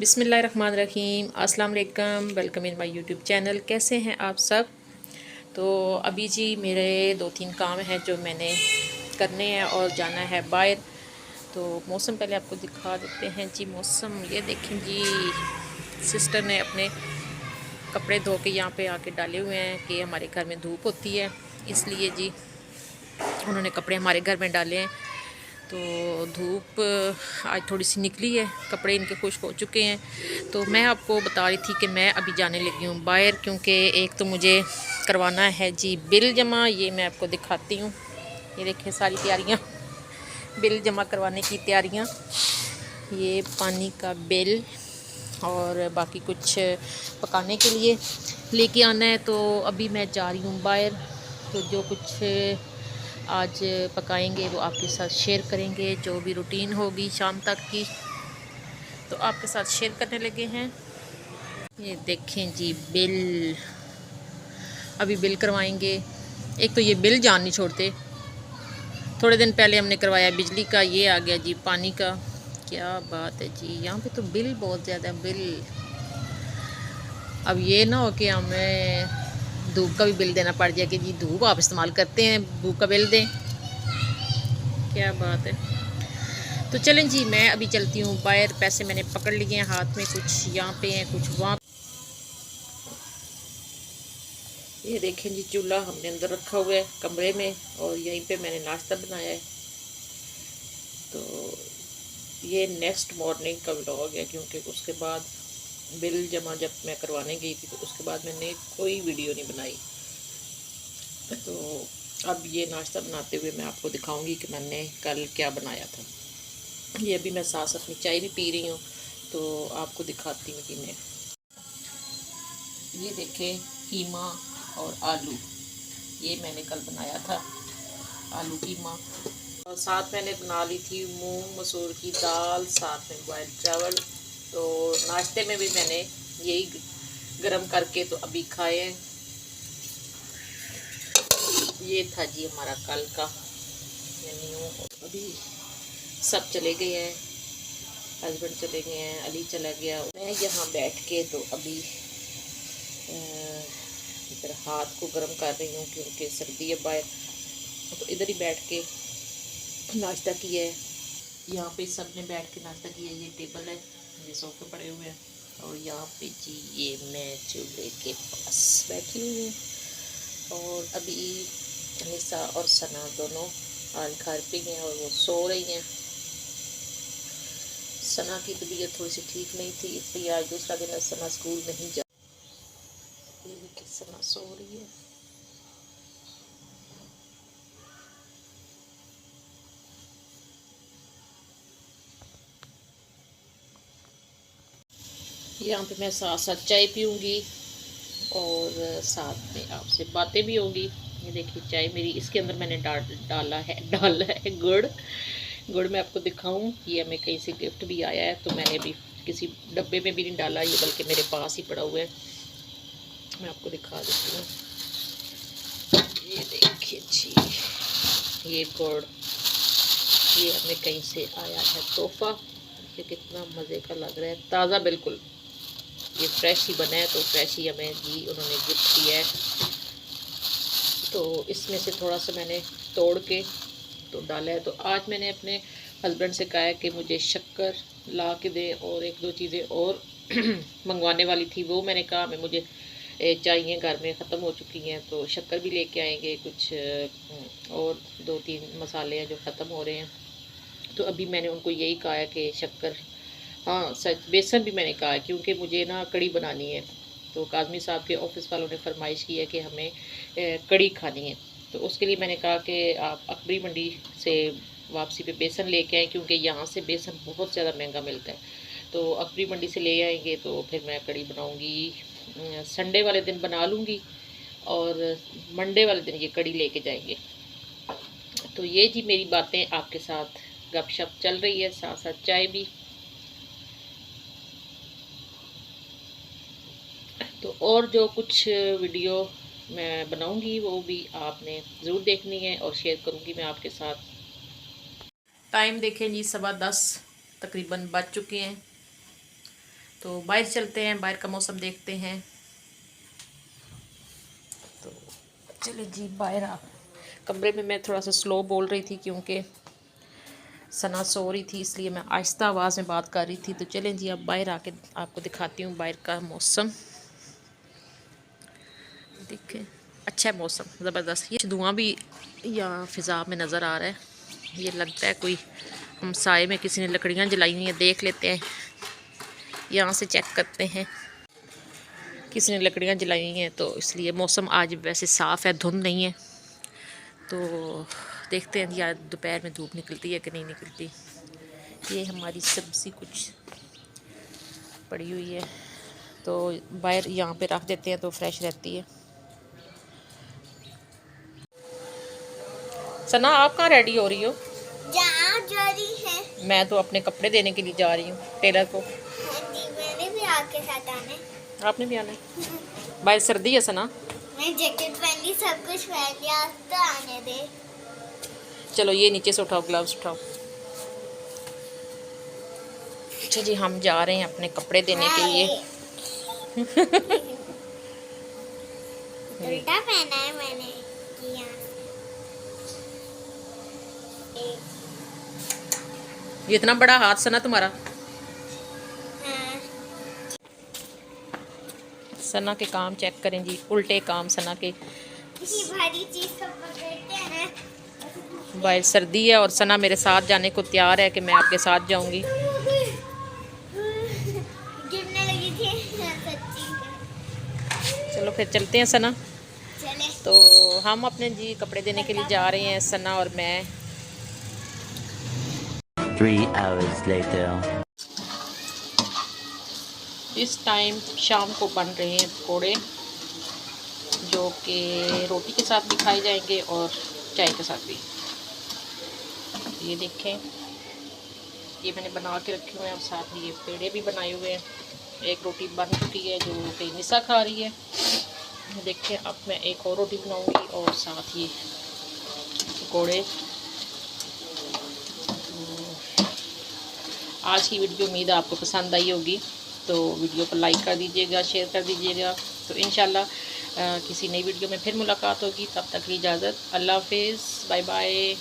बिस्मिल्लाहिर्रहमानिर्रहीम, अस्सलाम वालेकुम। Welcome in my YouTube channel. कैसे हैं आप सब? तो अभी जी मेरे 2-3 काम हैं जो मैंने करने हैं और जाना है बाहर। तो मौसम पहले आपको दिखा देते हैं जी। मौसम ये देखें जी, सिस्टर ने अपने कपड़े धो के यहाँ पे आके डाले हुए हैं कि हमारे घर में धूप होती है, इसलिए जी उन्होंने कपड़े हमारे घर में डाले हैं। तो धूप आज थोड़ी सी निकली है, कपड़े इनके खुश्क हो चुके हैं। तो मैं आपको बता रही थी कि मैं अभी जाने लगी हूँ बाहर, क्योंकि एक तो मुझे करवाना है जी बिल जमा। ये मैं आपको दिखाती हूँ, ये देखिए सारी तैयारियाँ, बिल जमा करवाने की तैयारियाँ। ये पानी का बिल और बाकी कुछ पकाने के लिए लेके आना है। तो अभी मैं जा रही हूँ बाहर। तो जो कुछ आज पकाएंगे वो आपके साथ शेयर करेंगे, जो भी रूटीन होगी शाम तक की तो आपके साथ शेयर करने लगे हैं। ये देखें जी बिल, अभी बिल करवाएंगे। एक तो ये बिल जान नहीं छोड़ते। थोड़े दिन पहले हमने करवाया बिजली का, ये आ गया जी पानी का। क्या बात है जी, यहाँ पे तो बिल बहुत ज़्यादा बिल। अब ये ना हो कि हमें धूप का भी बिल देना पड़ जाए कि जी धूप आप इस्तेमाल करते हैं, धूप का बिल दें। क्या बात है। तो चलें जी, मैं अभी चलती हूँ बाहर। पैसे मैंने पकड़ लिए हैं हाथ में, कुछ यहाँ पे हैं कुछ वहाँ। ये देखें जी, चूल्हा हमने अंदर रखा हुआ है कमरे में और यहीं पे मैंने नाश्ता बनाया है। तो ये नेक्स्ट मॉर्निंग का व्लॉग है, क्योंकि उसके बाद बिल जमा जब मैं करवाने गई थी तो उसके बाद मैंने कोई वीडियो नहीं बनाई। तो अब ये नाश्ता बनाते हुए मैं आपको दिखाऊंगी कि मैंने कल क्या बनाया था। ये अभी मैं साथ अपनी चाय भी पी रही हूँ, तो आपको दिखाती हूँ कि मैं, ये देखें कीमा और आलू, ये मैंने कल बनाया था आलू कीमा। और साथ मैंने बना ली थी मूंग मसूर की दाल, साथ में बॉयल चावल। तो नाश्ते में भी मैंने यही गरम करके तो अभी खाए हैं। ये था जी हमारा कल का मेन्यू। अभी सब चले गए हैं, हस्बैंड चले गए हैं, अली चला गया। मैं यहाँ बैठ के तो अभी इधर हाथ को गर्म कर रही हूँ क्योंकि सर्दी है बाहर। तो इधर ही बैठ के नाश्ता किया है। यहाँ पे सब ने बैठ के नाश्ता किया। ये टेबल है, ये सोफे पड़े हुए हैं और यहाँ पे जी ये मैं चूल्हे के पास बैठी हुई हूँ। और अभी निशा और सना दोनों आज घर पे हैं और वो सो रही हैं। सना की तबीयत थोड़ी सी ठीक नहीं थी, इसलिए आज दूसरा दिन सना स्कूल नहीं जा। ये देखिए सना सो रही है। यहाँ पे मैं साथ साथ चाय पीऊँगी और साथ में आपसे बातें भी होंगी। ये देखिए चाय मेरी, इसके अंदर मैंने डाला है गुड़ मैं आपको दिखाऊं। ये हमें कहीं से गिफ्ट भी आया है, तो मैंने भी किसी डब्बे में भी नहीं डाला, ये बल्कि मेरे पास ही पड़ा हुआ है। मैं आपको दिखा देती हूँ। ये देखिए जी, ये गुड़ ये हमें कहीं से आया है तोहफा। ये कितना मज़े का लग रहा है, ताज़ा बिल्कुल। ये फ्रेश ही बना है, तो फ्रेश ही हमें जी उन्होंने गिफ्ट किया है। तो इसमें से थोड़ा सा मैंने तोड़ के तो डाला है। तो आज मैंने अपने हस्बैंड से कहा है कि मुझे शक्कर ला के दे और एक दो चीज़ें और मंगवाने वाली थी, वो मैंने कहा मैं मुझे चाहिए, घर में ख़त्म हो चुकी हैं। तो शक्कर भी लेके आएंगे, कुछ और 2-3 मसाले हैं जो ख़त्म हो रहे हैं। तो अभी मैंने उनको यही कहा है कि शक्कर, हाँ सच बेसन भी मैंने कहा है, क्योंकि मुझे ना कड़ी बनानी है। तो काज़मी साहब के ऑफिस वालों ने फरमाइश की है कि हमें कड़ी खानी है। तो उसके लिए मैंने कहा कि आप अकबरी मंडी से वापसी पे बेसन लेके आएँ, क्योंकि यहाँ से बेसन बहुत ज़्यादा महंगा मिलता है। तो अकबरी मंडी से ले आएंगे तो फिर मैं कड़ी बनाऊँगी। संडे वाले दिन बना लूँगी और मंडे वाले दिन ये कड़ी लेके जाएंगे। तो ये जी मेरी बातें आपके साथ गपशप चल रही है, साथ साथ चाय भी। तो और जो कुछ वीडियो मैं बनाऊंगी वो भी आपने ज़रूर देखनी है और शेयर करूंगी मैं आपके साथ। टाइम देखें जी 10:15 तकरीबन बज चुके हैं। तो बाहर चलते हैं, बाहर का मौसम देखते हैं। तो चले जी बाहर। आ कमरे में मैं थोड़ा सा स्लो बोल रही थी क्योंकि सना सो रही थी, इसलिए मैं आहिस्ता आवाज़ में बात कर रही थी। तो चलें जी अब बाहर आके आपको दिखाती हूँ बाहर का मौसम। देखें अच्छा है मौसम, ज़बरदस्त। ये धुआं भी यहाँ फ़िज़ा में नज़र आ रहा है। ये लगता है कोई हमसाए में किसी ने लकड़ियाँ जलाई हुई हैं। देख लेते हैं, यहाँ से चेक करते हैं। किसी ने लकड़ियाँ जलाई हुई हैं, तो इसलिए मौसम आज वैसे साफ़ है, धुंध नहीं है। तो देखते हैं यार दोपहर में धूप निकलती है कि नहीं निकलती। ये हमारी सब्ज़ी कुछ पड़ी हुई है, तो बाहर यहाँ पे रख देते हैं तो फ्रेश रहती है। सना आप कहाँ रेडी हो रही हो? जा रही है। मैं तो अपने कपड़े देने के लिए जा रही हूँ टेलर को। हाँ जी, मैंने भी आपके साथ आना है। आपने भी आना है? बाहर सर्दी है सना। मैं जैकेट पहन ली, सब कुछ पहन लिया, तो आने दे। चलो ये नीचे से उठाओ, ग्लव्स उठाओ। अच्छा जी हम जा रहे हैं अपने कपड़े देने के लिए। उल्टा पहना है मैंने किया। ये इतना बड़ा हाथ सना तुम्हारा। हाँ। सना के काम चेक करें जी, उल्टे काम सना के। किसी भारी चीज को पकड़ते हैं ना। बाहर सर्दी है और सना मेरे साथ जाने को तैयार है कि मैं आपके साथ जाऊंगी। गिरने लगी थी सच्ची। चलो फिर चलते हैं सना। चले। तो हम अपने जी कपड़े देने के लिए जा रहे हैं, सना और मैं। 3 hours later. इस टाइम शाम को बन रहे हैं पकौड़े, जो कि रोटी के साथ भी खाए जाएंगे और चाय के साथ भी। ये देखें, ये मैंने बना के रखे हुए हैं और साथ ही ये पेड़े भी बनाए हुए हैं। एक रोटी बन चुकी है जो कि निशा खा रही है। देखिए अब मैं एक और रोटी बनाऊंगी और साथ ही पकौड़े। आज की वीडियो उम्मीद है आपको पसंद आई होगी, तो वीडियो को लाइक कर दीजिएगा, शेयर कर दीजिएगा। तो इंशाल्लाह किसी नई वीडियो में फिर मुलाकात होगी। तब तक की इजाज़त, अल्लाह हाफिज़, बाय बाय।